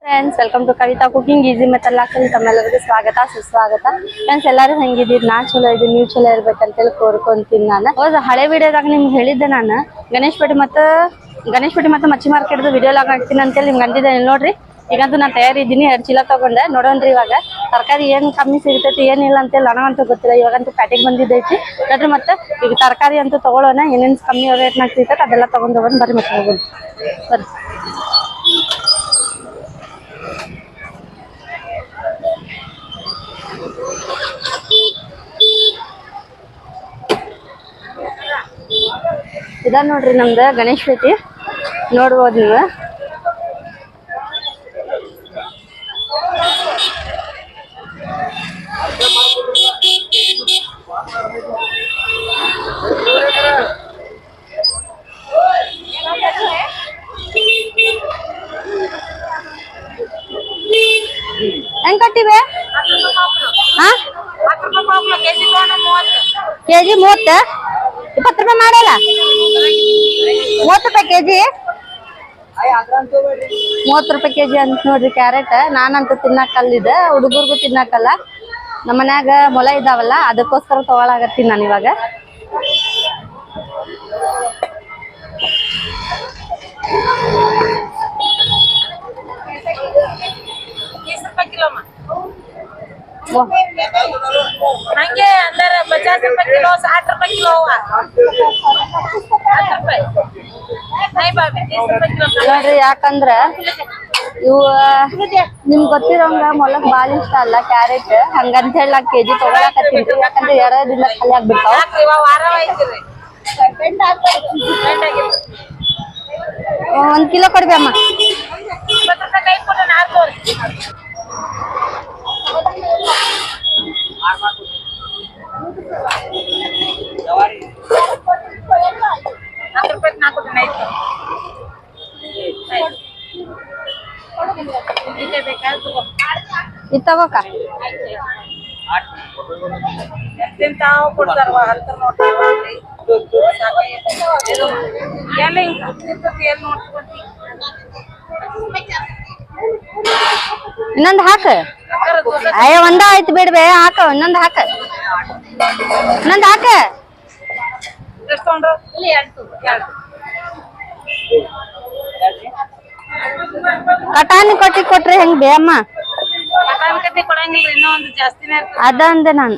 Friends welcome to Kavitha cooking easy method ಹಾಕಿ ತಮ್ಮೆಲ್ಲರಿಗೂ ಸ್ವಾಗತ ಸುಸ್ವಾಗತ. ಫ್ರೆಂಡ್ಸ್ ಎಲ್ಲರೂ ಹೆಂಗಿದ್ದೀರಿ? ನಾ ಚಲೋ ಇದ್ದೀನಿ, ನೀವು ಚಲೋ ಇರ್ಬೇಕಂತೇಳಿ ಕೋರ್ಕೊಂತೀನಿ. ನಾನು ಹೌದು, ಹಳೆ ವಿಡಿಯೋದಾಗ ನಿಮ್ಗೆ ಹೇಳಿದ್ದೆ, ನಾನು ಗಣೇಶಪೇಟೆ ಮತ್ತು ಮಚ್ಚಿ ಮಾರ್ಕೆಟ್ದು ವಿಡಿಯೋ ಲಾಗ್ ಹಾಕ್ತೀನಿ ಅಂತೇಳಿ ನಿಮ್ಗೆ ಅಂದಿದ್ದೆ. ನೋಡ್ರಿ, ಈಗಂತೂ ನಾನು ತಯಾರಿದ್ದೀನಿ. 2 ಚೀಲ ತಗೊಂಡೆ. ನೋಡೋಣ್ರಿ ಇವಾಗ ತರಕಾರಿ ಏನು ಕಮ್ಮಿ ಸಿಗ್ತೈತಿ ಏನಿಲ್ಲ ಅಂತೇಳಿ ನನಗಂತೂ ಗೊತ್ತಿಲ್ಲ. ಇವಾಗಂತೂ ಪ್ಯಾಟಿಗೆ ಬಂದಿದ್ದೈತಿ. ನೋಡ್ರಿ, ಮತ್ತೆ ಈಗ ತರಕಾರಿ ಅಂತೂ ತಗೊಳ್ಳೋಣ. ಏನೇನು ಕಮ್ಮಿ ರೇಟ್ನಾಗ ಸಿಗ್ತೈತೆ ಅದೆಲ್ಲ ತೊಗೊಂಡು ಹೋಗೋಣ. ಬರ್ರಿ ಮತ್ತೆ ಹೋಗೋಣ ಬರ್ರಿ. ಇದ ನೋಡ್ರಿ ನಮ್ದು ಗಣೇಶ್ ಪೇಟೆ, ನೋಡ್ಬೋದು ನೀವು. ಹೆಂಗ್ ಕಟ್ಟಿವೆ? ಕೆಜಿ 30, 20 ರೂಪಾಯಿ ಮಾಡಲ್ಲ. 30 ರೂಪಾಯಿ ಕೆಜಿ, 30 ರೂಪಾಯಿ ಕೆಜಿ ಅಂತ ನೋಡ್ರಿ. ಕ್ಯಾರೆಟ್ ನಾನಂತೂ ತಿನ್ನಕ್ಕಲ್ಲಿದೆ, ಹುಡುಗರ್ಗೂ ತಿನ್ನಕ್ಕಲ್ಲ. ನಮ್ಮ ಮನ್ಯಾಗ ಮೊಲ ಇದಾವಲ್ಲ, ಅದಕ್ಕೋಸ್ಕರ ತಗೊಳಕತ್ತೀನಿ ನಾನು ಇವಾಗ. ಹಂಗೆ अंदर 50 रुपए किलो, 60 रुपए किलो हुआ, 60 रुपए नहीं बाबी, 30 रुपए किलो. ನೋಡ್ರಿ, ಯಾಕಂದ್ರ ಇವು ನಿಮ್ಗೆ ಗೊತ್ತಿರೋಂಗ ಮೊಲಕ್ ಬಾಳ ಇಷ್ಟ ಅಲ್ಲ ಕ್ಯಾರೆಟ್. ಹಂಗಂತ ಹೇಳಿ ನಾ ಕೆಜಿ ತಗೊಳಕತ್ತೀನಿ. ಯಾಕಂದ್ರೆ 2 ದಿನ ಖಾಲಿ ಆಗ್ಬಿಡ್ತಾವ. 1 ಕಿಲೋ ಕೊಡ್ಬಿ ಅಮ್ಮ. 20 ರೂಪಾಯಿ ಕೈ ಕೊಡು, 4 ತೋರಿಸಿ. 4 ರೂಪಾಯಿ 4 ಕೊಡು, ನೈಟ್ ಇದೇ ಬೇಕಾ ತಗೋ. ಇದು ತಗೋಕ ತಿಂತಾವ್ ಕೊಡ್ತಾರವಾ, ಹಲ್ತರ ನೋಡ್ತಾರವಾ ಅಲ್ಲಿ ಎಲ್ಲಿ ಎಲ್ಲಿ ನೋಡ್ಕೊಂಡಿ. ಇನ್ನೊಂದು ಹಾಕ. ಅಯ್ಯ, ಒಂದ ಆಯ್ತು ಬಿಡ್ಬೇ, ಹಾಕ ಇನ್ನೊಂದು ಹಾಕ. ಇನ್ನೊಂದು ಹಾಕ. ಎಷ್ಟು ತಗೊಂಡ್ರು? ಇಲ್ಲಿ 2 ಕಟಾನಿ ಕೊಟ್ರೆ ಹೆಂಗ್ ಬೇ ಅಮ್ಮ? ಕಟ್ಟಿ ಕೊಡಂಗಿಲ್ಲ, ಇನ್ನೂ ಒಂದು ಜಾಸ್ತಿನೇ ಇರ್ತದೆ. ಅದ ಅಂದೆ ನಾನು.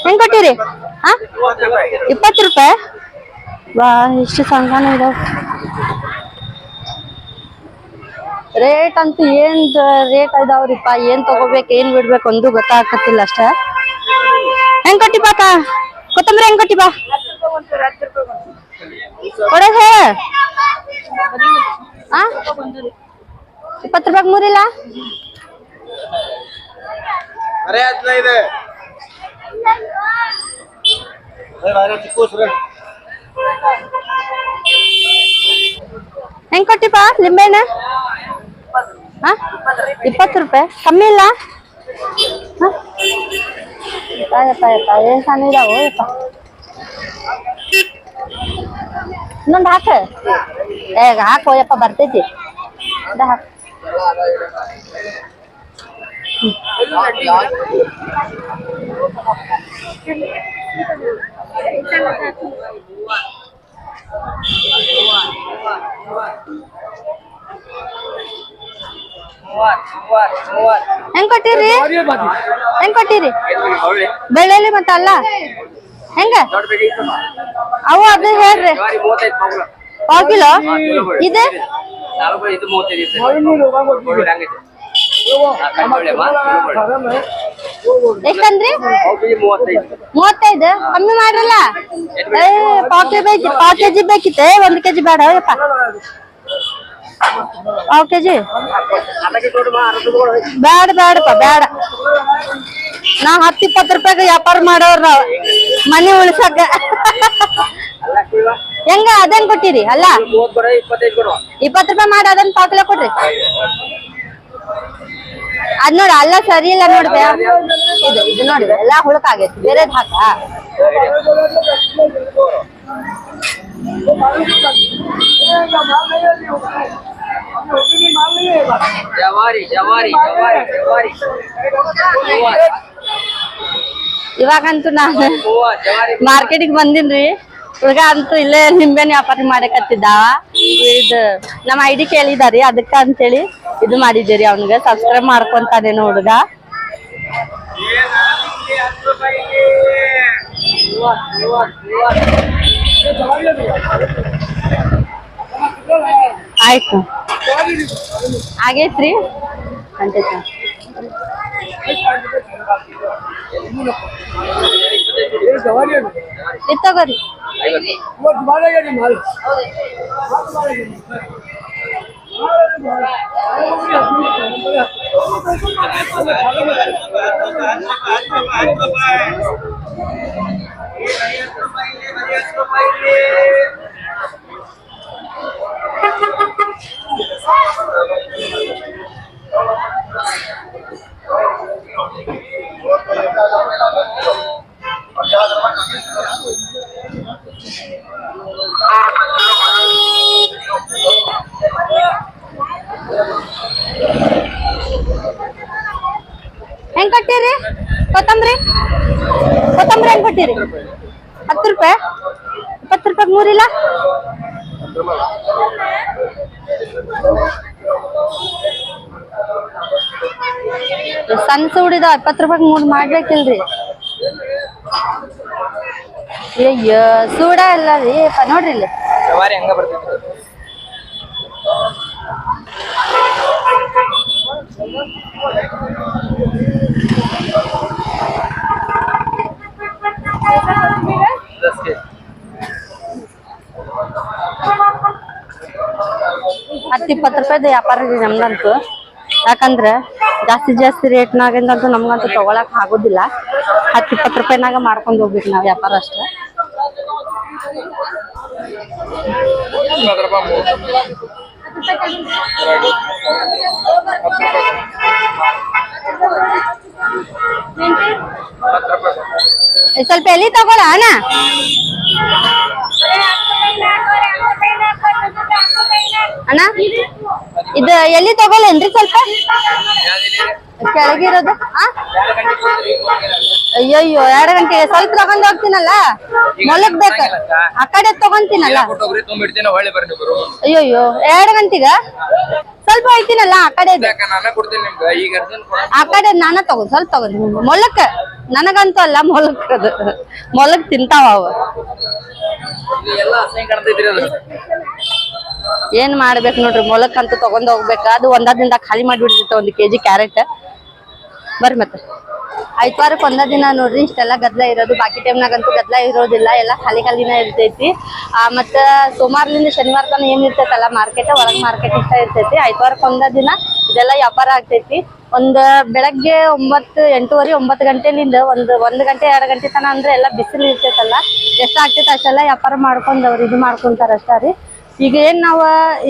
ಹೆಂಗ್ ಕೊಟ್ಟಿರಿ? 20 ರೂಪಾಯಿ. ವಾ, ಎಷ್ಟು ಸಂಘನ ಇದಾವ. ರೇಟ್ ಅಂತೂ ಏನ್ ರೇಟ್ ಇದಾವ್ರಿಪ್ಪ. ಏನ್ ತಗೋಬೇಕು ಏನ್ ಬಿಡ್ಬೇಕು ಒಂದು ಗೊತ್ತಾಗತ್ತಿಲ್ಲ ಅಷ್ಟ. ಹೆಂಗ್ ಕೊಟ್ಟಿ ಬಾಕ? ಕೊತ್ತಂಬರಿ ಹೆಂಗ್ ಕೊಟ್ಟಿ ಬಾ? ಕೊಡೋದ್ ಹೇಳ. 20 ರೂಪಾಯಿ ಮೂರಿಲ್ಲ? ಹೆಂಗ್ ಕೊಟ್ಟಿಪ್ಪ ಲಿಂಬೆಹಣ್ಣ? 20 ರೂಪಾಯಿ ಕಮ್ಮಿ ಇಲ್ಲ? ಏನ್ ಸಣ್ಣ ಇದಾವು ಯಪ್ಪ. ಇನ್ನೊಂದು ಹಾಕ. ಹಾಕೋ ಯಪ್ಪ, ಬರ್ತೈತಿ. ಹಾಕ. ಹೆಂಗ್ ಕೊಟ್ಟಿರಿ? ಹೆಂಗ್ ಕೊಟ್ಟಿರಿ? ಬೆಳ್ಳುಳ್ಳಿ ಮತ್ತ ಅಲ್ಲ ಹೆಂಗ ಅವು? ಅದು ಹೇಳ್ರಿ. 1 ಕಿಲೋ ಇದೆ. ಎಷ್ಟಂದ್ರಿ? 35. ಕಮ್ಮಿ ಮಾಡ್ರಲ್ಲ. 1 ಕೆಜಿ ಬೇಕಿತ್ತೆ. 1 ಕೆಜಿ ಬೇಡ ಯಪ್ಪ. 1 ಕೆಜಿ ಬೇಡ ಬೇಡಪ್ಪ, ಬೇಡ. ನಾ 10-20 ರೂಪಾಯಿಗೆ ವ್ಯಾಪಾರ ಮಾಡೋರ್ ನಾವ್, ಮನಿ ಉಳಿಸಕ. ಹೆಂಗ ಅದನ್ ಕೊಟ್ಟಿರಿ? ಅಲ್ಲ 20 ರೂಪಾಯಿ ಮಾಡಿ ಅದನ್ನ 1/4 ಕಿಲೋ ಕೊಡ್ರಿ. ಅದ್ ನೋಡ ಅಲ್ಲ ಸರಿ ಇಲ್ಲ ನೋಡ್ಬೇ ಇದು ನೋಡಿ ಎಲ್ಲಾ ಹುಳಕಾಗೈತಿ ಬೇರೆದ್ ಹಾಕ ಇವಾಗಂತೂ ನಾನು ಮಾರ್ಕೆಟಿಗೆ ಬಂದಿನ್ರಿ ಹುಡುಗ ಅಂತೂ ಇಲ್ಲೇ ನಿಂಬೆನ್ ವ್ಯಾಪಾರ ಮಾಡಕತ್ತಿದ್ದಾವ ಇದು ನಮ್ಮ ಐಡಿ ಕೇಳಿದಾರಿ ಅದಕ್ಕ ಅಂತೇಳಿ ಇದು ಮಾಡಿದ್ದೀರಿ ಅವ್ನಿಗೆ ಸಬ್ಸ್ಕ್ರೈಬ್ ಮಾಡ್ಕೊಂತಾನೇನು ಹುಡುಗ ಆಯ್ತು ಆಗೈತ್ರಿ ಅಂತೈತ ಇದು ತಗೋರಿ ಹೆಂಗ್ ಕೊಟ್ಟಿರಿ ಕೊತ್ತಂಬರಿ ಹೆಂಗ್ ಕೊಟ್ಟಿರಿ 10 ರೂಪಾಯಿ 20 ರೂಪಾಯಿ ಮೂರಿಲ್ಲ ಸಣ್ಣ ಸೂಡಿದ 20 ರೂಪಾಯಿ 3 ಮಾಡ್ಬೇಕಿಲ್ರಿ ಅಯ್ಯ ಸೂಡ ಇಲ್ಲ ರೀ ನೋಡ್ರಿ ಇಲ್ಲಿ ಹತ್ತು 20 ರೂಪಾಯಿದ ವ್ಯಾಪಾರ ರೀ ನಮ್ದಂತೂ ಯಾಕಂದ್ರೆ ಜಾಸ್ತಿ ರೇಟ್ನಾಗಂತೂ ನಮ್ಗಂತೂ ತಗೊಳಕ್ ಆಗೋದಿಲ್ಲ 10-20 ರೂಪಾಯಿನಾಗ ಮಾಡ್ಕೊಂಡು ಹೋಗ್ಬೇಕು ನಾವ್ ವ್ಯಾಪಾರ ಅಷ್ಟೇ ಸ್ವಲ್ಪ ಎಲ್ಲಿ ತಗೊಳ ಅಣ್ಣ ಅಣ್ಣ ಇದು ಎಲ್ಲಿ ತಗೊಳ್ಳೇನ್ರಿ ಸ್ವಲ್ಪ ಕೆಳಗಿರೋದು ಅಯ್ಯಯ್ಯೋ 2 ಗಂಟೆಗೆ ಸ್ವಲ್ಪ ತಗೊಂಡ್ ಹೋಗ್ತೀನಲ್ಲ ಮೊಲಕ್ ಬೇಕ ಆ ಕಡೆ ತಗೊಂತೀನಲ್ಲ ಅಯ್ಯಯ್ಯೋ 2 ಗಂಟೆಗ ಸ್ವಲ್ಪ ಹೋಯ್ತೀನಲ್ಲ ಆ ಕಡೆ ನಾನ ತಗೊಂಡ್ ಸ್ವಲ್ಪ ತಗೊಂಡ್ ಮೊಲಕ್ ನನಗಂತೂ ಅಲ್ಲ ಮೊಲಕ್ ತಿಂತಾವ ಅವ ಏನ್ ಮಾಡ್ಬೇಕು ನೋಡ್ರಿ ಮೊಲಕ್ ಅಂತೂ ತಗೊಂಡ್ ಹೋಗ್ಬೇಕು ಅದು ಒಂದದಿಂದ ಖಾಲಿ ಮಾಡಿಬಿಡ್ತಿತ್ತು 1 kg ಕ್ಯಾರೆಟ್ ಬರ್ರಿ ಮತ್ತೆ ಐತವಾರಕ್ಕೆ ಒಂದ ದಿನ ನೋಡ್ರಿ ಇಷ್ಟೆಲ್ಲ ಗದ್ಲ ಇರೋದು ಬಾಕಿ ಟೈಮ್ನಾಗಂತೂ ಗದ್ಲ ಇರೋದಿಲ್ಲ ಎಲ್ಲ ಖಾಲಿನ ಇರ್ತೈತಿ ಮತ್ತ ಸೋಮವಾರದಿಂದ ಶನಿವಾರ ತನ ಏನ್ ಇರ್ತೈತಲ್ಲ ಮಾರ್ಕೆಟ್ ಒಳಗ್ ಮಾರ್ಕೆಟ್ ಇಷ್ಟ ಇರ್ತೈತಿ ಐತವಾರಕ್ಕೆ ಒಂದ ದಿನ ಇದೆಲ್ಲ ವ್ಯಾಪಾರ ಆಗ್ತೈತಿ ಬೆಳಗ್ಗೆ 9, 8:30, 9 ಗಂಟೆಲಿಂದ 1 ಗಂಟೆ 2 ಗಂಟೆ ತನ ಅಂದ್ರೆ ಎಲ್ಲ ಬಿಸಿಲು ಇರ್ತೈತಲ್ಲ ಎಷ್ಟಾಗ್ತೈತೆ ಅಷ್ಟೆಲ್ಲ ವ್ಯಾಪಾರ ಮಾಡ್ಕೊಂಡ್ ಅವ್ರು ಇದು ಮಾಡ್ಕೊಂತಾರ ಅಷ್ಟ ರೀ ಈಗ ಏನ್ ನಾವ್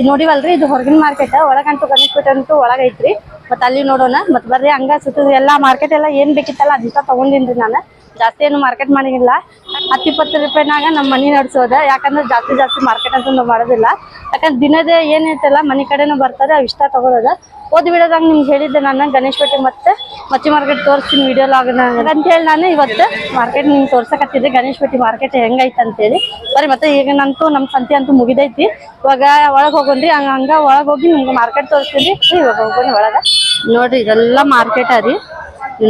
ನೋಡಿವಲ್ರಿ ಇದು ಹೊರಗಿನ ಮಾರ್ಕೆಟ್ ಒಳಗಂತೂ ಗಣೇಶಪೇಟೆ ಅಂತೂ ಒಳಗೈತ್ರಿ ಮತ್ತ ಅಲ್ಲಿ ನೋಡೋಣ ಮತ್ ಬರ್ರಿ ಹಂಗ ಸುತ್ತ ಎಲ್ಲಾ ಮಾರ್ಕೆಟ್ ಎಲ್ಲ ಏನ್ ಬೇಕಿತ್ತಲ್ಲ ಅದಿಷ್ಟ ತಗೊಂಡಿನ್ರಿ ನಾನು ಜಾಸ್ತಿ ಏನು ಮಾರ್ಕೆಟ್ ಮಾಡಿಲ್ಲ 10-20 ರೂಪಾಯಿನಾಗ ನಮ್ಮ ಮನಿ ನಡ್ಸೋದ ಯಾಕಂದ್ರೆ ಜಾಸ್ತಿ ಮಾರ್ಕೆಟ್ ಅಂತ ನಾವು ಮಾಡೋದಿಲ್ಲ ಯಾಕಂದ್ರೆ ದಿನದ ಏನೈತಲ್ಲ ಮನಿ ಕಡೆನೂ ಬರ್ತಾರೆ ಅವ್ ಇಷ್ಟ ತಗೊಳೋದ ಓದ್ ವಿಡಿಯೋದಾಗ ನಿಮ್ಗೆ ಹೇಳಿದ್ದೆ ನಾನು ಗಣೇಶಪೇಟೆ ಮತ್ತೆ ಮಚ್ಚಿ ಮಾರ್ಕೆಟ್ ತೋರಿಸ್ತೀನಿ ವಿಡಿಯೋ ಲಾಗ್ ಅಂತ ಹೇಳಿ ನಾನು ಇವತ್ತು ಮಾರ್ಕೆಟ್ ನಿಮ್ಗೆ ತೋರ್ಸಕತ್ತಿದ್ದೆ ಗಣೇಶಪೇಟೆ ಮಾರ್ಕೆಟ್ ಹೆಂಗೈತೆ ಅಂತೇಳಿ ಬರೀ ಮತ್ತೆ ಈಗ ನಂತೂ ನಮ್ಮ ಸಂತೆ ಅಂತೂ ಮುಗಿದೈತಿ ಇವಾಗ ಒಳಗೆ ಹೋಗೋಣ್ರಿ ಹಂಗ ಒಳಗೆ ಹೋಗಿ ನಿಮ್ಗೆ ಮಾರ್ಕೆಟ್ ತೋರಿಸ್ತೀನಿ ಇವಾಗ ಹೋಗೋಣ ಒಳಗೆ ನೋಡ್ರಿ ಇದೆಲ್ಲ ಮಾರ್ಕೆಟ್ ರೀ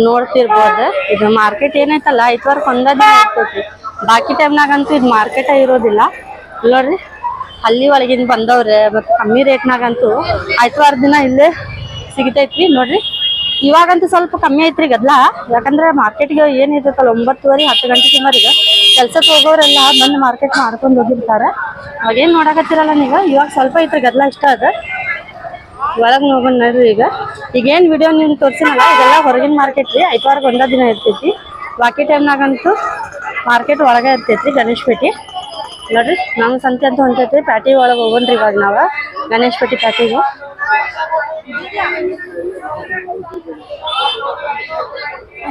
ನೋಡ್ತಿರ್ಬೋದು ಇದು ಮಾರ್ಕೆಟ್ ಏನೈತಲ್ಲ ಐತವಾರಕ್ಕೆ ಒಂದ ದಿನ ಇರ್ತೈತಿ ಬಾಕಿ ಟೈಮ್ನಾಗಂತೂ ಇದು ಮಾರ್ಕೆಟ್ ಇರೋದಿಲ್ಲ ನೋಡ್ರಿ ಅಲ್ಲಿ ಒಳಗಿಂದ ಬಂದವ್ರೆ ಮತ್ತೆ ಕಮ್ಮಿ ರೇಟ್ನಾಗಂತೂ ಐತವಾರ ದಿನ ಇಲ್ಲೇ ಸಿಗತೈತ್ರಿ ನೋಡ್ರಿ ಇವಾಗಂತೂ ಸ್ವಲ್ಪ ಕಮ್ಮಿ ಐತ್ರಿ ಗದ್ಲ ಯಾಕಂದ್ರೆ ಮಾರ್ಕೆಟ್ಗೆ ಏನ್ ಇರ್ತೈತಲ್ಲ 9:30, 10 ಗಂಟೆ ಸುಮಾರಿಗೆ ಕೆಲ್ಸಕ್ಕೆ ಹೋಗೋರೆಲ್ಲ ಬಂದು ಮಾರ್ಕೆಟ್ ಮಾಡ್ಕೊಂಡು ಹೋಗಿರ್ತಾರ ಅವಾಗೇನ್ ನೋಡಕತ್ತಿರಲ್ಲ ನೀವ ಇವಾಗ ಸ್ವಲ್ಪ ಐತ್ರಿ ಗದ್ಲ ಇಷ್ಟ ಅದ ಒಳಗ್ ನೋಗೋಣ ನೋಡ್ರಿ ಈಗ ಏನ್ ವಿಡಿಯೋ ನೀವು ತೋರ್ಸಿನಲ್ಲ ಇದೆಲ್ಲ ಹೊರಗಿನ ಮಾರ್ಕೆಟ್ ರೀ ಐತವಾರಕ್ಕೆ ಒಂದ ದಿನ ಇರ್ತೈತಿ ಬಾಕಿ ಟೈಮ್ನಾಗಂತೂ ಮಾರ್ಕೆಟ್ ಒಳಗೆ ಇರ್ತೈತ್ರಿ ಗಣೇಶಪೇಟೆ ನೋಡ್ರಿ ನಮ್ಮ ಸಂತೆ ಅಂತೂ ಹೊಂಟೈತಿ ಪ್ಯಾಟಿ ಒಳಗೆ ಹೋಗೋಣ್ರಿ ಇವಾಗ ನಾವು ಗಣೇಶಪೇಟೆ ಪ್ಯಾಟಿಗೆ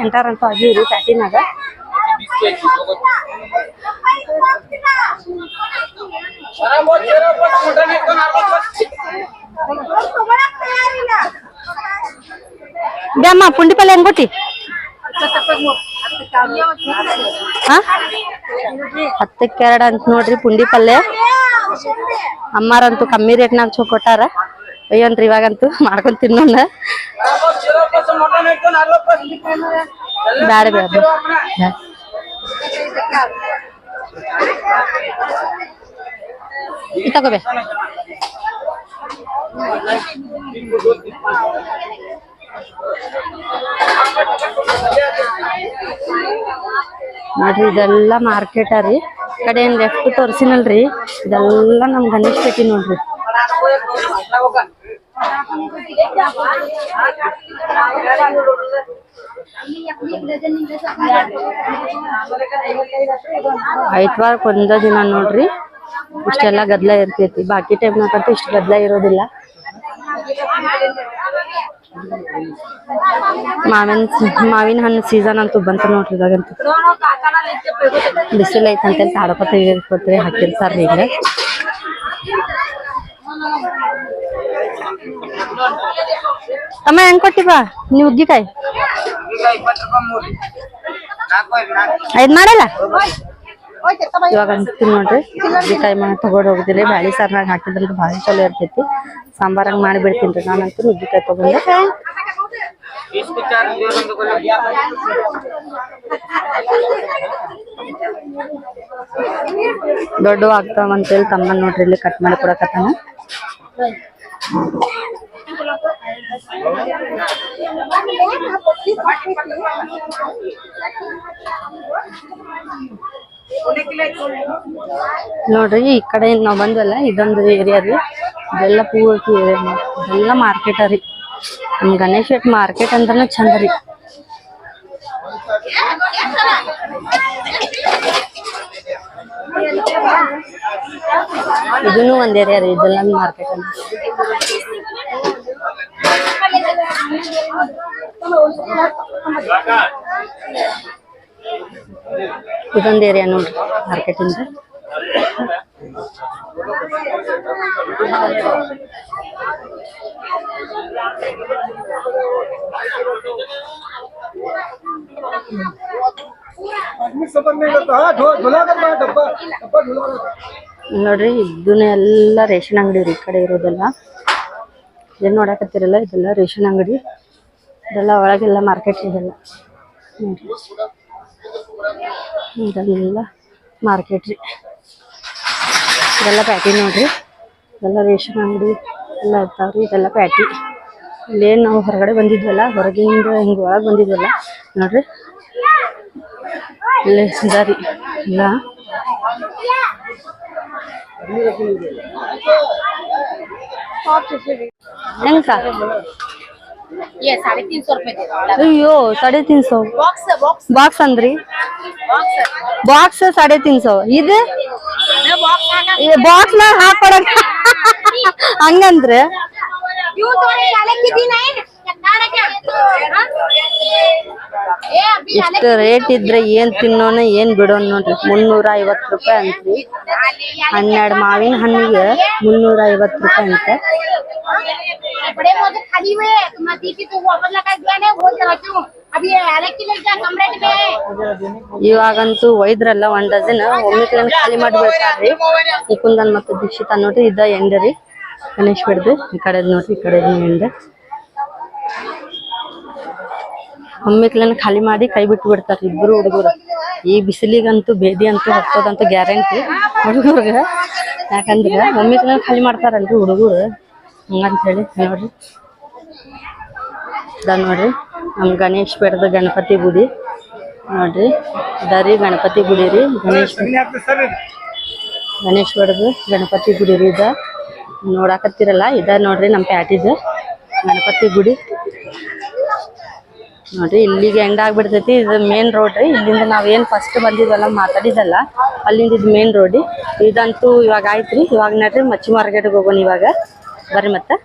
ಎಂಟಾರಂತೂ ಆಗಿವ್ರಿ ಪ್ಯಾಟಿನಾಗ. ಬ್ಯಾಮ್ಮ ಪುಂಡಿ ಪಲ್ಯ ಹೆಂಗ್ ಕೊಟ್ಟಿ? 10ಕ್ಕೆ 2 ಅಂತ ನೋಡ್ರಿ ಪುಂಡಿ ಪಲ್ಯ. ಅಮ್ಮಾರಂತೂ ಕಮ್ಮಿ ರೇಟ್ನಾಗ ಕೊಟ್ಟಾರ. ಅಯ್ಯನ್ರಿ ಇವಾಗಂತೂ ಮಾಡ್ಕೊಂಡ್ ತಿನ್ನೋಣ. ಬ್ಯಾಡ ಬ್ಯಾಡ ತಗೋಬೇ. ನೋಡ್ರಿ ಇದೆಲ್ಲ ಮಾರ್ಕೆಟ್ ರೀ. ಕಡೆ ಏನ್ ಲೆಫ್ಟ್ ತೋರ್ಸಿನಲ್ರಿ, ಇದೆಲ್ಲ ನಮ್ ಗಣೇಶ್ ಪೇಟಿ ನೋಡ್ರಿ. ಐತ್ವಾರಕ್ಕೆ ಒಂದ ದಿನ ನೋಡ್ರಿ ಇಷ್ಟೆಲ್ಲ ಗದ್ಲ ಇರ್ತೈತಿ. ಬಾಕಿ ಟೈಮ್ನಾಗಂತೂ ಇಷ್ಟು ಗದ್ಲ ಇರೋದಿಲ್ಲ. ಮಾವಿನ ಹಣ್ಣು ಸೀಸನ್ ಅಂತೂ ಬಂತು ನೋಡ್ರಿ. ಇವಾಗಂತೂ ಬಿಸಿಲು ಐತಂತ ತಾಡಪತ್ರಿ ಹಾಕಿರ್ತಾರ್ರಿ ಈಗ. ಅಮ್ಮ ಹೆಂಗ್ ಕೊಟ್ಟಿವಾ ನೀವು ಉಗ್ಗಿಕಾಯಿ? 5 ಮಾಡಲ್ಲ. ಇವಾಗ ಅಂತೀನಿ ನೋಡ್ರಿ ಉಗ್ಗಿಕಾಯಿ ತಗೊಂಡ್ ಹೋಗ್ತೀನಿ. ಬ್ಯಾಳಿ ಸಾರ್ನಾಗ ಹಾಕಿದ್ರಂತ ಭಾಳ ಚಲೋ ಇರ್ತೈತಿ. ಸಾಂಬಾರಂಗ್ ಮಾಡಿಬಿಡ್ತೀನಿ ನಾನಂತೂ. ಉಗ್ಗಿಕಾಯಿ ತಗೊಂಡೆ ದೊಡ್ಡ ಆಗ್ತಾವಂತೇಳಿ ತಮ್ಮನ್ ನೋಡ್ರಿ ಇಲ್ಲಿ ಕಟ್ ಮಾಡಿ ಕೊಡಕತ್ತಾನ. ನೋಡ್ರಿ ಈ ಕಡೆ ನಾವ್ ಬಂದ್ವಲ್ಲ, ಇದೊಂದು ಏರಿಯಾ ರೀ. ಇದೆಲ್ಲ ಪೂರ್ತಿ ಏರಿಯಾ, ಇದೆಲ್ಲ ಮಾರ್ಕೆಟ್ ರೀ. ನಮ್ ಗಣೇಶ್ ಮಾರ್ಕೆಟ್ ಅಂದ್ರನ ಚಂದ ರೀ. ಇದನ್ನು ಒಂದ್ ಏರಿಯಾ ರೀ. ಇದೆಲ್ಲ ಮಾರ್ಕೆಟ್ ಅಂತ ಇದೊಂದು ಏರಿಯಾ ನೋಡ್ರಿ ಮಾರ್ಕೆಟ್ ಇಂದ. ನೋಡ್ರಿ ಇದನ್ನ ಎಲ್ಲ ರೇಷನ್ ಅಂಗಡಿ ರೀ. ಈ ಕಡೆ ಇರೋದೆಲ್ಲ ಏನ್ ನೋಡಕತ್ತಿರಲ್ಲ, ಇದೆಲ್ಲ ರೇಷನ್ ಅಂಗಡಿ. ಇದೆಲ್ಲ ಒಳಗೆಲ್ಲ ಮಾರ್ಕೆಟ್. ಇದೆಲ್ಲ ನೋಡ್ರಿ, ಇದೆಲ್ಲ ಮಾರ್ಕೆಟ್ ರೀ. ಇದೆಲ್ಲ ಪ್ಯಾಟಿ ನೋಡ್ರಿ. ಇದೆಲ್ಲ ರೇಷನ್ ಅಂಗಡಿ ಎಲ್ಲ ಇರ್ತಾವ್ರಿ. ಇದೆಲ್ಲ ಪ್ಯಾಟಿ. ಇಲ್ಲೇನು ನಾವು ಹೊರಗಡೆ ಬಂದಿದ್ವಲ್ಲ, ಹೊರಗಿಂದ ಹಿಂಗೆ ಒಳಗೆ ಬಂದಿದ್ವಲ್ಲ ನೋಡ್ರಿ, ಇಲ್ಲೇ ಇದಾರಿ ಇಲ್ಲ. ಹೆಂಗ ये 350 रुपए दे दो। ಅಯ್ಯೋ 350 ಬಾಕ್ಸ್ ಅಂದ್ರಿ? ಬಾಕ್ಸ್ 350. ಇದು ಬಾಕ್ಸ್ ನ ಹಾಕೊಡಕ ಹಂಗಂದ್ರೆ ಇಷ್ಟು ರೇಟ್ ಇದ್ರೆ ಏನ್ ತಿನ್ನೋಣ ಏನ್ ಬಿಡೋಣ ನೋಡ್ರಿ. 350 ರೂಪಾಯಿ ಅಂತ್ರಿ. 12 ಮಾವಿನ ಹಣ್ಣಿಗೆ 350 ರೂಪಾಯಿ ಅಂತ. ಇವಾಗಂತೂ ಒಯ್ದ್ರಲ್ಲ 1 ಡಜನ್ ಒಮ್ಮೆಕ್ಲೆ ಖಾಲಿ ಮಾಡಿಬಿಡ್ತಾರ್ರಿ. ಮುಕುಂದನ್ ಮತ್ತು ದೀಕ್ಷಿತ ನೋಡ್ರಿ. ಇದ ಎಂಡ ರೀ ಗಣೇಶ್ ಬಿಡ್ದು. ಈ ಕಡೆ ನೋಡ್ರಿ, ಈ ಕಡೆ ಎಂಡ. ಒಮ್ಮೆಕ್ಲೆನ ಖಾಲಿ ಮಾಡಿ ಕೈ ಬಿಟ್ಟು ಬಿಡ್ತಾರ ಇಬ್ರು ಹುಡುಗರು. ಈ ಬಿಸಿಲಿಗಂತೂ ಬೇದಿ ಅಂತೂ ಹತ್ತೋದಂತೂ ಗ್ಯಾರಂಟಿ ಹುಡುಗರ್ಗ. ಯಾಕಂದ್ರೆ ಒಮ್ಮೆಕ್ಲೆನ ಖಾಲಿ ಮಾಡ್ತಾರಲ್ರಿ ಹುಡುಗರು, ಹಂಗಂತ ಹೇಳಿ ನೋಡ್ರಿ. ಇದ ನೋಡ್ರಿ ನಮ್ ಗಣೇಶ್ ಬೆಡ್ದ ಗಣಪತಿ ಗುಡಿ ನೋಡ್ರಿ. ಇದರಿ ಗಣಪತಿ ಗುಡಿ ರೀ. ಗಣೇಶ್ ಬೆಡ್ದು ಗಣಪತಿ ಗುಡಿ ರೀ. ಇದ ನೋಡಾಕತ್ತಿರಲ್ಲ, ಇದ ನೋಡ್ರಿ ನಮ್ ಪ್ಯಾಟಿದ ಗಣಪತಿ ಗುಡಿ ನೋಡ್ರಿ. ಇಲ್ಲಿಗೆ ಎಂಡ್ ಆಗ್ಬಿಡ್ತೈತಿ. ಇದು ಮೇನ್ ರೋಡ್ ರೀ. ಇಲ್ಲಿಂದ ನಾವ್ ಏನ್ ಫಸ್ಟ್ ಬಂದಿದ್ವಲ್ಲ ಮಾತಾಡಿದಲ್ಲ, ಅಲ್ಲಿಂದ ಇದು ಮೇನ್ ರೋಡ್. ಇದಂತೂ ಇವಾಗ ಆಯ್ತ್ರಿ. ಇವಾಗ ನೋಡ್ರಿ ಮಚ್ಚಿ ಮಾರ್ಕೆಟ್ಗೆ ಹೋಗೋಣ ಇವಾಗ. ಬರ್ರಿ. ಮತ್ತೆ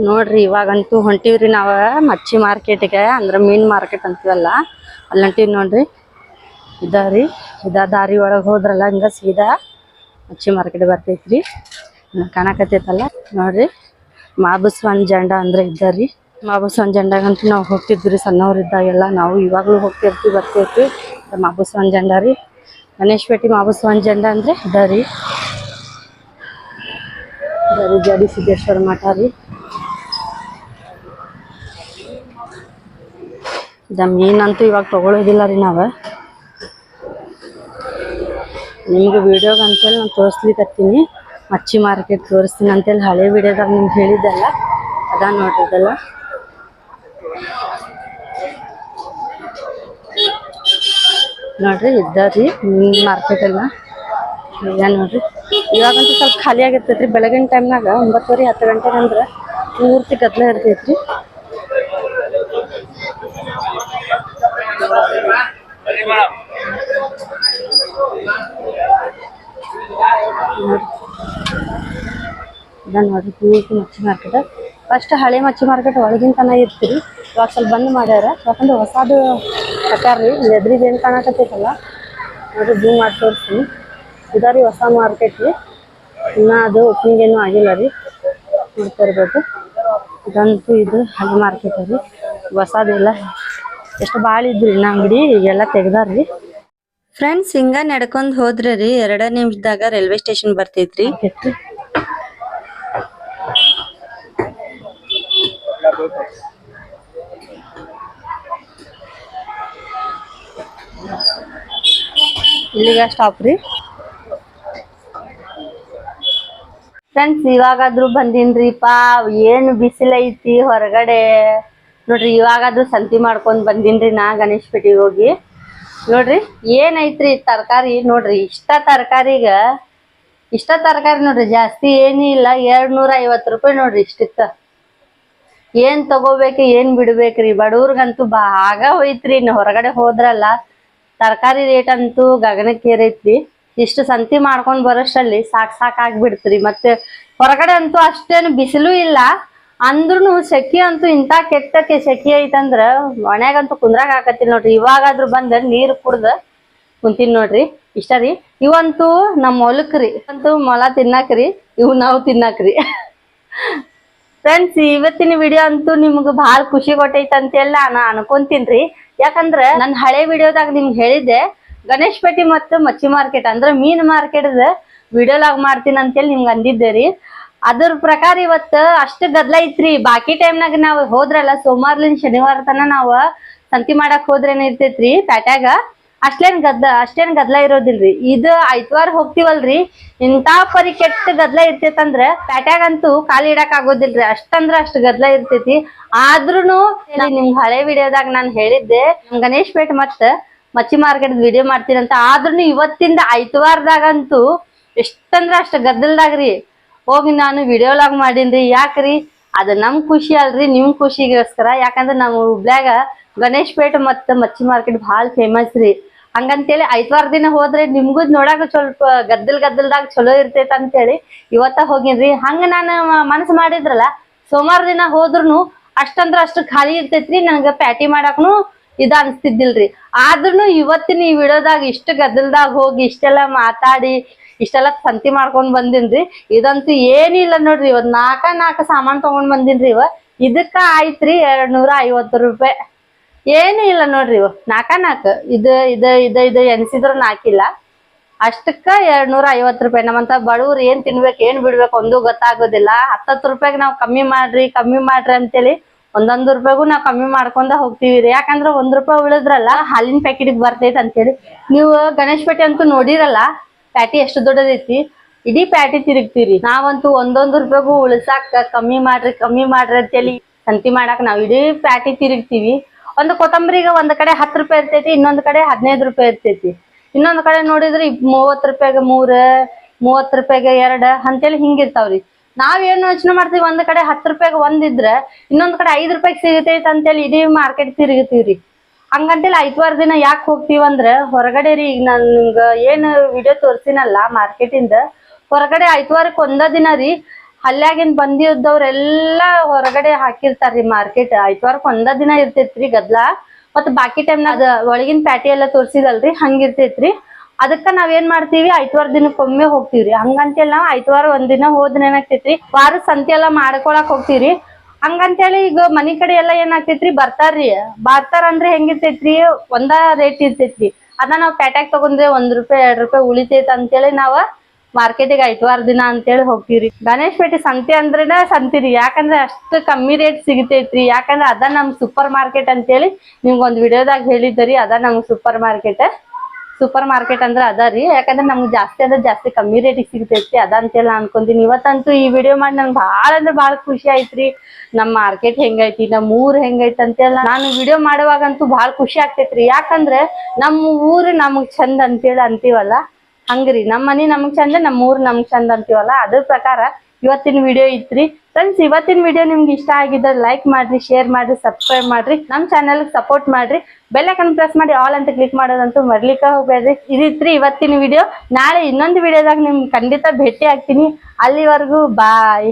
ನೋಡ್ರಿ ಇವಾಗಂತೂ ಹೊಂಟಿವ್ರಿ ನಾವ ಮಚ್ಚಿ ಮಾರ್ಕೆಟ್ಗೆ ಅಂದ್ರ ಮೀನ್ ಮಾರ್ಕೆಟ್ ಅಂತೀವಲ್ಲ ಅಲ್ಲಿ ಹೊಂಟಿವಿ ನೋಡ್ರಿ. ಇದಾರಿ ದಾರಿ ಒಳಗೆ ಹೋದ್ರಲ್ಲ ಹಂಗ ಸೀದಾ ಮಚ್ಚಿ ಮಾರ್ಕೆಟ್ ಬರ್ತೈತ್ರಿ. ಕಾಣಕತ್ತೈತಲ್ಲ ನೋಡ್ರಿ ಮಾಬುಸ್ವಾನ್ ಜಂಡ ಅಂದ್ರೆ ಇದ್ದಾರಿ. ಮಾಬುಸ್ವಾನ್ ಜಂಡಾಗಂತೂ ನಾವು ಹೋಗ್ತಿದ್ವಿ ಸಣ್ಣವ್ರು ಇದ್ದಾಗೆಲ್ಲ. ನಾವು ಇವಾಗ್ಲೂ ಹೋಗ್ತಿರ್ತೀವಿ ಬರ್ತಿರ್ತೀವಿ. ಮಾಬುಸ್ವಾನ್ ಜಂಡ ರೀ, ಗಣೇಶಪೇಟೆ ಮಾಬುಸ್ವಾನ್ ಜಂಡ ಅಂದ್ರೆ ಇದಾರಿ. ಜಡಿ ಸಿದ್ದೇಶ್ವರ ಮಠ ರೀ. ಮೀನಂತೂ ಇವಾಗ ತಗೊಳ್ಳೋದಿಲ್ಲ ರೀ ನಾವು. ನಿಮ್ಗೆ ವಿಡಿಯೋಗೆ ಅಂತೇಳಿ ನಾನು ತೋರಿಸ್ಲಿಕ್ಕತ್ತೀನಿ. ಮಚ್ಚಿ ಮಾರ್ಕೆಟ್ ತೋರಿಸ್ತೀನಿ ಅಂತೇಳಿ ಹಳೆ ವಿಡಿಯೋದಾಗ ನಿಮ್ಗೆ ಹೇಳಿದ್ದೆಲ್ಲ ಅದ ನೋಡ್ರಿ. ಇದೆಲ್ಲ ನೋಡ್ರಿ ಇದ್ದಾರಿ ಮೀನ್ ಮಾರ್ಕೆಟ್ ಎಲ್ಲ ಈಗ ನೋಡ್ರಿ. ಇವಾಗಂತೂ ಸ್ವಲ್ಪ ಖಾಲಿ ಆಗಿರ್ತೈತ್ರಿ. ಬೆಳಗಿನ ಟೈಮ್ನಾಗ 9:30 10 ಗಂಟೆಗೆ ಅಂದ್ರೆ ಪೂರ್ತಿ ಗದ್ದಲ ಇರ್ತೈತ್ರಿ. ನೋಡ್ರಿ ಪೂರ್ತಿ ಮಚ್ಚಿ ಮಾರ್ಕೆಟ್. ಫಸ್ಟ್ ಹಳೆ ಮಚ್ಚಿ ಮಾರ್ಕೆಟ್ ಒಳಗಿನ ತನ ಇರ್ತೀರಿ. ಇವಾಗ ಸ್ವಲ್ಪ ಬಂದ್ ಮಾಡ್ಯಾರ ಯಾಕಂದ್ರೆ ಹೊಸದು ಕಟ್ಟಾರ್ರಿ. ಎದ್ರಿಗೆ ಏನು ಕಾಣಕತ್ತೈತಲ್ಲ ನೋಡ್ರಿ ಜೂಮ್ ಮಾಡಿ ತೋರಿಸ್ತೀನಿ. ಇದಾರಿ ಹೊಸ ಮಾರ್ಕೆಟ್ ರೀ. ಇನ್ನ ಅದು ಓಪನಿಂಗ್ ಏನೂ ಆಗಿಲ್ಲ ರೀ, ನೋಡ್ತಾ ಇರ್ಬೋದು. ಇದಂತೂ ಇದು ಹಳೆ ಮಾರ್ಕೆಟ್ ರೀ. ಹೊಸದೆಲ್ಲ ಎಷ್ಟು ಭಾಳ ಇದ್ರಿ ಇನ್ನ ಅಂಗಡಿ, ಈಗೆಲ್ಲ ತೆಗ್ದಾರ್ರಿ. ಫ್ರೆಂಡ್ಸ್ ಹಿಂಗ ನಡ್ಕೊಂಡ್ ಹೋದ್ರೆ ರೀ 2 ನಿಮಿಷದಾಗ ರೈಲ್ವೆ ಸ್ಟೇಷನ್ ಬರ್ತೈತ್ರಿ. ಇಲ್ಲಿಗ ಸ್ಟಾಪ್ ರೀ. ಫ್ರೆಂಡ್ಸ್ ಇವಾಗಾದ್ರೂ ಬಂದಿನ್ರಿಪಾ. ಏನು ಬಿಸಿಲೈತಿ ಹೊರಗಡೆ ನೋಡ್ರಿ. ಇವಾಗಾದ್ರೂ ಸಂತಿ ಮಾಡ್ಕೊಂಡ್ ಬಂದಿನ್ರಿ ನಾ ಗಣೇಶಪೇಟೆಗೆ ಹೋಗಿ. ನೋಡ್ರಿ ಏನೈತ್ರಿ ತರಕಾರಿ ನೋಡ್ರಿ. ಇಷ್ಟ ತರಕಾರಿ ನೋಡ್ರಿ, ಜಾಸ್ತಿ ಏನೂ ಇಲ್ಲ. 250 ರೂಪಾಯಿ ನೋಡ್ರಿ ಇಷ್ಟಿತ್ತ. ಏನ್ ತಗೋಬೇಕು ಏನ್ ಬಿಡ್ಬೇಕ್ರಿ, ಬಡವ್ರಿಗಂತೂ ಭಾಗ ಹೋಯ್ತ್ರಿ. ಇನ್ನು ಹೊರಗಡೆ ಹೋದ್ರಲ್ಲ ತರಕಾರಿ ರೇಟ್ ಅಂತೂ ಗಗನಕ್ಕೇರೈತ್ರಿ. ಇಷ್ಟು ಸಂತಿ ಮಾಡ್ಕೊಂಡ್ ಬರೋಷ್ಟಲ್ಲಿ ಸಾಕಾಗ್ಬಿಡ್ತ್ರಿ. ಮತ್ತೆ ಹೊರಗಡೆ ಅಂತೂ ಅಷ್ಟೇನು ಬಿಸಿಲು ಇಲ್ಲ ಅಂದ್ರೂ ಸೆಖಿ ಅಂತೂ ಇಂತ ಕೆಟ್ಟಕ್ಕೆ ಸೆಖಿ ಐತಂದ್ರ ಮನ್ಯಾಗಂತೂ ಕುಂದ್ರಾಗ ಆಕತಿ ನೋಡ್ರಿ. ಇವಾಗಾದ್ರೂ ಬಂದ ನೀರ್ ಕುಡ್ದ ಕುಂತೀನಿ ನೋಡ್ರಿ. ಇಷ್ಟ ರೀ. ಇವಂತೂ ನಮ್ಮ ಹೊಲಕ್ರಿ, ಅಂತೂ ಮೊಲ ತಿನ್ನಾಕ್ರಿ, ಇವು ನಾವು ತಿನ್ನಾಕ್ರಿ. ಫ್ರೆಂಡ್ಸ್ ಇವತ್ತಿನ ವಿಡಿಯೋ ಅಂತೂ ನಿಮ್ಗೆ ಭಾಳ ಖುಷಿ ಕೊಟ್ಟೈತೆ ಅಂತೇಳಿ ನಾನು ಅನ್ಕೊಂತೀನ್ರಿ. ಯಾಕಂದ್ರ ನನ್ನ ಹಳೆ ವಿಡಿಯೋದಾಗ ನಿಮ್ಗೆ ಹೇಳಿದ್ದೆ ಗಣೇಶಪೇಟೆ ಮತ್ತು ಮಚ್ಚಿ ಮಾರ್ಕೆಟ್ ಅಂದ್ರೆ ಮೀನ್ ಮಾರ್ಕೆಟ್ದ ವಿಡಿಯೋಲಾಗ್ ಮಾಡ್ತೀನಿ ಅಂತೇಳಿ ನಿಮ್ಗೆ ಅಂದಿದ್ದೆ ರೀ. ಅದ್ರ ಪ್ರಕಾರ ಇವತ್ತು ಅಷ್ಟು ಗದ್ಲ ಐತ್ರಿ. ಬಾಕಿ ಟೈಮ್ನಾಗ ನಾವು ಹೋದ್ರಲ್ಲ ಸೋಮವಾರಲಿಂದ ಶನಿವಾರ ತನ ನಾವು ಸಂತಿ ಮಾಡಕ್ ಹೋದ್ರೇನ ಇರ್ತೈತ್ರಿ ಪ್ಯಾಟ್ಯಾಗ. ಅಷ್ಟೇನ್ ಗದ್ಲ ಇರೋದಿಲ್ರಿ. ಇದು ಐತ್ವಾರ ಹೋಗ್ತಿವಲ್ರಿ, ಇಂತ ಪರಿ ಕೆಟ್ಟ ಗದ್ಲ ಇರ್ತೈತಂದ್ರ ಪ್ಯಾಟ್ಯಾಗಂತೂ ಕಾಲಿ ಇಡಕ್ ಆಗೋದಿಲ್ರಿ. ಅಷ್ಟು ಗದ್ಲ ಇರ್ತೈತಿ. ಆದ್ರೂನು ನಿಮ್ ಹಳೆ ವಿಡಿಯೋದಾಗ ನಾನು ಹೇಳಿದ್ದೆ ಗಣೇಶಪೇಟೆ ಮತ್ತ ಮಚ್ಚಿ ಮಾರ್ಕೆಟ್ ವಿಡಿಯೋ ಮಾಡ್ತೀನಂತ. ಆದ್ರೂ ಇವತ್ತಿಂದ ಐತವಾರದಾಗಂತೂ ಎಷ್ಟಂದ್ರ ಅಷ್ಟ ಗದ್ದಲ್ದಾಗ್ರಿ ಹೋಗಿ ನಾನು ವಿಡಿಯೋಲಾಗ್ ಮಾಡೀನ್ರಿ. ಯಾಕ್ರಿ, ಅದ ನಮ್ ಖುಷಿ ಅಲ್ರಿ, ನಿಮ್ ಖುಷಿಗೋಸ್ಕರ. ಯಾಕಂದ್ರೆ ನಾವು ಹುಬ್ಳ್ಯಾಗ ಗಣೇಶಪೇಟೆ ಮತ್ತ ಮಚ್ಚಿ ಮಾರ್ಕೆಟ್ ಭಾಳ ಫೇಮಸ್ ರೀ. ಹಂಗಂತೇಳಿ ಐತವಾರ ದಿನ ಹೋದ್ರೆ ನಿಮ್ಗೂ ನೋಡಾಕ ಸ್ವಲ್ಪ ಗದ್ದಲ್ದಾಗ ಚಲೋ ಇರ್ತೈತ ಅಂತೇಳಿ ಇವತ್ತ ಹೋಗಿನ್ರಿ. ಹಂಗ ನಾನು ಮನಸ್ಸು ಮಾಡಿದ್ರಲ್ಲ ಸೋಮವಾರ ದಿನ ಹೋದ್ರುನು ಅಷ್ಟಂದ್ರ ಅಷ್ಟು ಖಾಲಿ ಇರ್ತೈತ್ರಿ. ನನಗ ಪ್ಯಾಟಿ ಮಾಡಾಕ್ನು ಇದ ಅನ್ಸ್ತಿದ್ದಿಲ್ರಿ. ಆದ್ರೂ ಇವತ್ತಿನ ಈ ವಿಡಿಯೋದಾಗ ಇಷ್ಟು ಗದ್ದಲ್ದಾಗ ಹೋಗಿ ಇಷ್ಟೆಲ್ಲ ಮಾತಾಡಿ ಇಷ್ಟೆಲ್ಲ ಸಂತಿ ಮಾಡ್ಕೊಂಡ್ ಬಂದಿನ್ರಿ. ಇದಂತೂ ಏನಿಲ್ಲ ನೋಡ್ರಿ. ಇವತ್ 4 ಸಾಮಾನ್ ತಗೊಂಡ್ ಬಂದಿನ್ರಿ. ಇದಕ್ಕ ಆಯ್ತ್ರಿ 250 ರೂಪಾಯಿ. ಏನು ಇಲ್ಲ ನೋಡ್ರಿ. 4 ಇದು ಎನ್ಸಿದ್ರು 4 ಇಲ್ಲ. ಅಷ್ಟಕ್ಕ 250 ರೂಪಾಯಿ. ನಮ್ಮಂತ ಬಡವ್ರು ಏನ್ ತಿನ್ಬೇಕು ಏನ್ ಬಿಡ್ಬೇಕು ಒಂದು ಗೊತ್ತಾಗೋದಿಲ್ಲ. 10 ರೂಪಾಯಿಗೆ ನಾವು ಕಮ್ಮಿ ಮಾಡ್ರಿ ಅಂತೇಳಿ 1 ರೂಪಾಯಿಗೂ ನಾವು ಕಮ್ಮಿ ಮಾಡ್ಕೊಂಡ ಹೋಗ್ತೀವಿ ರೀ. ಯಾಕಂದ್ರ 1 ರೂಪಾಯಿ ಉಳಿದ್ರಲ್ಲ ಹಾಲಿನ ಪ್ಯಾಕೆಟ್ ಬರ್ತೈತೆ ಅಂತೇಳಿ. ನೀವು ಗಣೇಶಪೇಟೆ ಅಂತೂ ನೋಡಿರಲ್ಲ ಪ್ಯಾಟಿ ಎಷ್ಟು ದೊಡ್ಡದೈತಿ. ಇಡೀ ಪ್ಯಾಟಿ ತಿರುಗ್ತೀರಿ. ನಾವಂತೂ 1 ರೂಪಾಯಿಗೂ ಉಳಿಸಾಕ ಕಮ್ಮಿ ಮಾಡ್ರಿ ಅಂತೇಳಿ ಸಂತಿ ಮಾಡಾಕ ನಾವ್ ಇಡೀ ಪ್ಯಾಟಿ ತಿರುಗ್ತೀವಿ. ಒಂದು ಕೊತ್ತಂಬರಿಗೆ ಒಂದ್ ಕಡೆ 10 ರೂಪಾಯಿ ಇರ್ತೈತಿ, ಇನ್ನೊಂದ್ ಕಡೆ 15 ರೂಪಾಯಿ ಇರ್ತೈತಿ. ಇನ್ನೊಂದ್ ಕಡೆ ನೋಡಿದ್ರಿ 30 ರೂಪಾಯಿಗೆ 3, 30 ರೂಪಾಯಿಗೆ 2 ಅಂತೇಳಿ ಹಿಂಗಿರ್ತಾವ್ರಿ. ನಾವೇನು ಯೋಚನೆ ಮಾಡ್ತೀವಿ, ಒಂದ್ ಕಡೆ 10 ರೂಪಾಯಿಗೆ 1 ಇದ್ರೆ ಇನ್ನೊಂದ್ ಕಡೆ 5 ರೂಪಾಯಿಗೆ ಸಿಗತೈತಿ ಅಂತೇಳಿ ಇಡೀ ಮಾರ್ಕೆಟ್ ತಿರುಗತೀವ್ರಿ. ಹಂಗಂತೇಳಿ ಐತವಾರ ದಿನ ಯಾಕೆ ಹೋಗ್ತೀವಂದ್ರ ಹೊರಗಡೆ ರೀ. ಈಗ ನಾನು ನಿಮ್ಗ ಏನು ವಿಡಿಯೋ ತೋರ್ಸಿನಲ್ಲ ಮಾರ್ಕೆಟಿಂದ, ಹೊರಗಡೆ ಐತವಾರಕ್ಕೆ ಒಂದ ದಿನ ರೀ ಹಲ್ಯಾಗಿನ್ ಬಂದಿದ್ದವ್ರೆಲ್ಲ ಹೊರಗಡೆ ಹಾಕಿರ್ತಾರ್ರಿ ಮಾರ್ಕೆಟ್. ಐತ್ವಾರಕ್ ಒಂದ ದಿನ ಇರ್ತೈತ್ರಿ ಗದ್ಲ. ಮತ್ತ್ ಬಾಕಿ ಟೈಮ್ ಅದ ಒಳಗಿನ ಪ್ಯಾಟಿ ಎಲ್ಲಾ ತೋರ್ಸಿದಲ್ರಿ ಹಂಗಿರ್ತೈತ್ರಿ. ಅದಕ್ಕ ನಾವ್ ಏನ್ ಮಾಡ್ತೀವಿ, ಐತ್ವಾರ ದಿನಕ್ಕೊಮ್ಮೆ ಹೋಗ್ತಿವ್ರಿ. ಹಂಗಂತೇಳಿ ನಾವ್ ಐತ್ವಾರ ಒಂದಿನ ಹೋದ್ರೆ ಏನಾಗ್ತೈತ್ರಿ, ವಾರದ ಸಂತಿ ಎಲ್ಲಾ ಮಾಡ್ಕೊಳಕ್ ಹೋಗ್ತಿವ್ರಿ. ಹಂಗಂತೇಳಿ ಈಗ ಮನಿ ಕಡೆ ಎಲ್ಲಾ ಏನಾಗ್ತೈತ್ರಿ, ಬರ್ತಾರಂದ್ರೆ ಹೆಂಗಿರ್ತೈತ್ರಿ, ಒಂದ ರೇಟ್ ಇರ್ತೈತ್ರಿ. ಅದನ್ನ ನಾವ್ ಪ್ಯಾಟ್ಯಾಗ ತಗೊಂಡ್ರೆ ₹1 ₹2 ಉಳಿತೈತ್ ಅಂತೇಳಿ ನಾವ್ ಮಾರ್ಕೆಟಿಗೆ ಐತ್ವಾರ ದಿನ ಅಂತೇಳಿ ಹೋಗ್ತಿವ್ರಿ. ಗಣೇಶ್ ಪೇಟೆ ಸಂತೆ ಅಂದ್ರೇನ ಸಂತಿರಿ, ಯಾಕಂದ್ರೆ ಅಷ್ಟ್ ಕಮ್ಮಿ ರೇಟ್ ಸಿಗತೈತ್ರಿ. ಯಾಕಂದ್ರೆ ಅದ ನಮ್ ಸೂಪರ್ ಮಾರ್ಕೆಟ್ ಅಂತೇಳಿ ನಿಮ್ಗೊಂದ್ ವಿಡಿಯೋದಾಗ ಹೇಳಿದ್ದರಿ. ಅದ ನಮ್ ಸೂಪರ್ ಮಾರ್ಕೆಟ್ ಅಂದ್ರ ಅದ ರೀ. ಯಾಕಂದ್ರೆ ನಮ್ಗ್ ಜಾಸ್ತಿ ಅಂದ್ರೆ ಜಾಸ್ತಿ ಕಮ್ಮಿ ರೇಟಿಗೆ ಸಿಗ್ತೈತಿ, ಅದ ಅಂತೇಳಿ ನಾ ಅನ್ಕೊಂತೀನಿ. ಇವತ್ತಂತೂ ಈ ವಿಡಿಯೋ ಮಾಡಿ ನಂಗೆ ಭಾಳ ಅಂದ್ರೆ ಭಾಳ ಖುಷಿ ಆಯ್ತ್ರಿ. ನಮ್ ಮಾರ್ಕೆಟ್ ಹೆಂಗೈತಿ, ನಮ್ ಊರ್ ಹೆಂಗೈತಿ ಅಂತೇಳಿ ನಾನು ವಿಡಿಯೋ ಮಾಡುವಾಗಂತೂ ಭಾಳ ಖುಷಿ ಆಗ್ತೈತ್ರಿ. ಯಾಕಂದ್ರೆ ನಮ್ಮ ಊರು ನಮಗ್ ಚಂದ ಅಂತೇಳಿ ಅಂತೀವಲ್ಲ, ಹಂಗ್ರಿ ನಮ್ ಮನಿ ನಮಗ್ ಚಂದ, ನಮ್ ಊರ್ ನಮಗ್ ಚಂದ ಅಂತೀವಲ್ಲ, ಅದ್ರ ಪ್ರಕಾರ ಇವತ್ತಿನ ವಿಡಿಯೋ ಇತ್ರಿ. ಫ್ರೆಂಡ್ಸ್, ಇವತ್ತಿನ ವಿಡಿಯೋ ನಿಮ್ಗೆ ಇಷ್ಟ ಆಗಿದ್ರೆ ಲೈಕ್ ಮಾಡ್ರಿ, ಶೇರ್ ಮಾಡ್ರಿ, ಸಬ್ಸ್ಕ್ರೈಬ್ ಮಾಡ್ರಿ, ನಮ್ ಚಾನೆಲ್ ಸಪೋರ್ಟ್ ಮಾಡ್ರಿ. ಬೆಲ್ ಐಕಾನ್ ಪ್ರೆಸ್ ಮಾಡಿ ಆಲ್ ಅಂತ ಕ್ಲಿಕ್ ಮಾಡೋದಂತೂ ಮರ್ಲಿಕ್ಕೆ ಹೋಗ್ಬೇಡ್ರಿ. ಇದಿತ್ರಿ ಇವತ್ತಿನ ವಿಡಿಯೋ. ನಾಳೆ ಇನ್ನೊಂದು ವಿಡಿಯೋದಾಗ ನಿಮ್ಗೆ ಖಂಡಿತ ಭೇಟಿ ಆಗ್ತೀನಿ. ಅಲ್ಲಿವರೆಗೂ ಬಾಯ್.